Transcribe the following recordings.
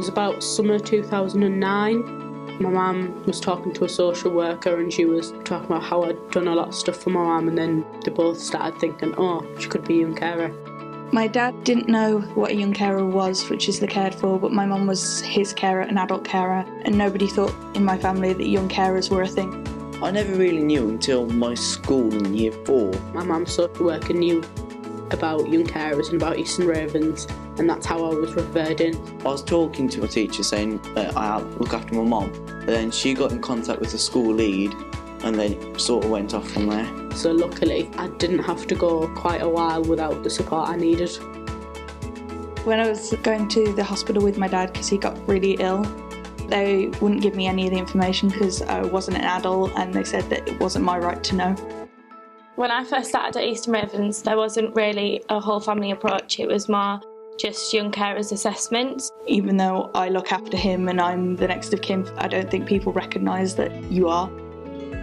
was about summer 2009. My mum was talking to a social worker and she was talking about how I'd done a lot of stuff for my mum, and then they both started thinking, oh, she could be a young carer. My dad didn't know what a young carer was, which is the cared for, but my mum was his carer, an adult carer, and nobody thought in my family that young carers were a thing. I never really knew until my school in year 4. My mum's social worker knew about young carers and about Eastern Ravens, and that's how I was referred in. I was talking to a teacher saying that I look after my mum, but then she got in contact with the school lead and then it sort of went off from there. So luckily I didn't have to go quite a while without the support I needed. When I was going to the hospital with my dad because he got really ill, they wouldn't give me any of the information because I wasn't an adult, and they said that it wasn't my right to know. When I first started at Eastern Ravens, there wasn't really a whole family approach. It was more just young carers assessments. Even though I look after him and I'm the next of kin, I don't think people recognise that you are.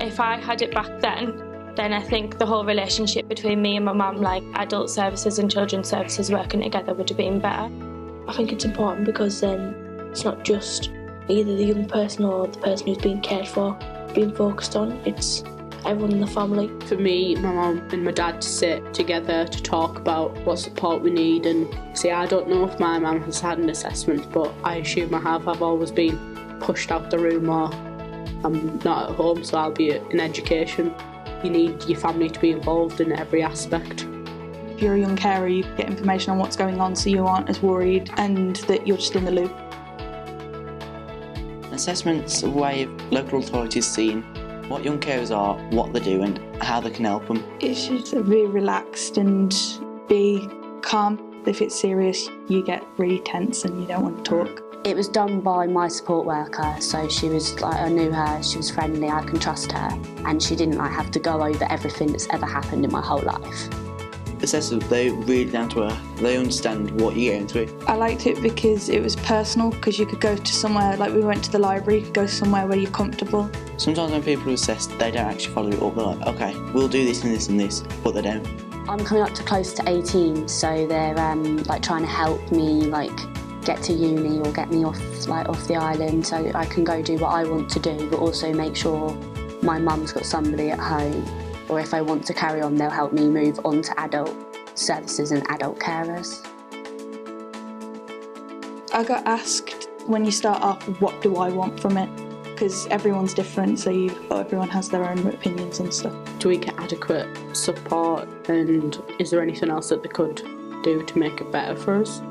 If I had it back then I think the whole relationship between me and my mum, like adult services and children's services working together, would have been better. I think it's important because then it's not just either the young person or the person who's being cared for being focused on, it's everyone in the family. For me, my mum and my dad to sit together to talk about what support we need. And see, I don't know if my mum has had an assessment, but I assume I have. I've always been pushed out the room, or I'm not at home, so I'll be in education. You need your family to be involved in every aspect. If you're a young carer, you get information on what's going on so you aren't as worried and that you're just in the loop. Assessment's a way of local authorities seeing what young carers are, what they do and how they can help them. It should be relaxed and be calm. If it's serious, you get really tense and you don't want to talk. It was done by my support worker, so she was like, I knew her, she was friendly, I can trust her, and she didn't have to go over everything that's ever happened in my whole life. Assessors, they're really down to earth. They understand what you're going through. I liked it because it was personal, because you could go to somewhere, like we went to the library, you could go somewhere where you're comfortable. Sometimes when people are assessed, they don't actually follow it up. They're like, okay, we'll do this and this and this, but they don't. I'm coming up to close to 18, so they're trying to help me get to uni or get me off the island so I can go do what I want to do, but also make sure my mum's got somebody at home, or if I want to carry on, they'll help me move on to adult services and adult carers. I got asked when you start off, what do I want from it? Because everyone's different, so everyone has their own opinions and stuff. Do we get adequate support, and is there anything else that they could do to make it better for us?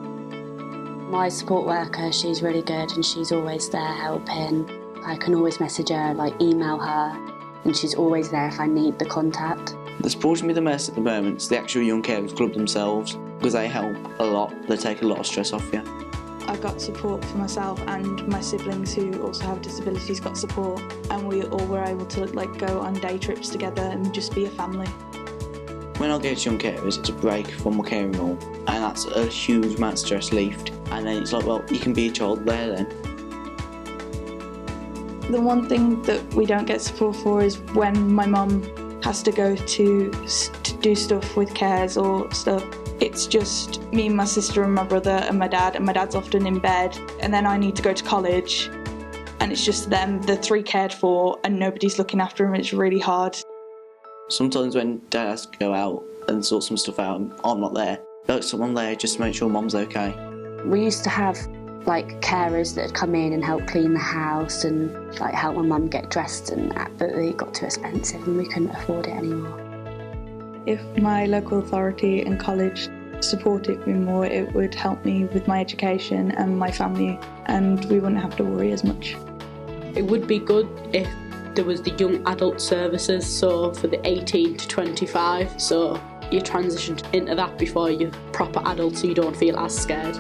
My support worker, she's really good and she's always there helping. I can always message her, email her, and she's always there if I need the contact. The supporting me the most at the moment is the actual Young Carers Club themselves, because they help a lot, they take a lot of stress off you. I got support for myself, and my siblings who also have disabilities got support, and we all were able to go on day trips together and just be a family. When I go to Young Carers, it's a break from my caring role, and that's a huge amount of stress relieved. And then it's well, you can be a child there then. The one thing that we don't get support for is when my mum has to go to do stuff with cares or stuff. It's just me and my sister and my brother and my dad's often in bed, and then I need to go to college, and it's just them, the 3 cared for, and nobody's looking after them. It's really hard. Sometimes when Dad has to go out and sort some stuff out and I'm not there, there's someone there just to make sure Mum's okay. We used to have carers that would come in and help clean the house and help my mum get dressed and that, but it got too expensive and we couldn't afford it anymore. If my local authority and college supported me more, it would help me with my education and my family, and we wouldn't have to worry as much. It would be good if there was the young adult services, so for the 18 to 25, so you transitioned into that before you're proper adult so you don't feel as scared.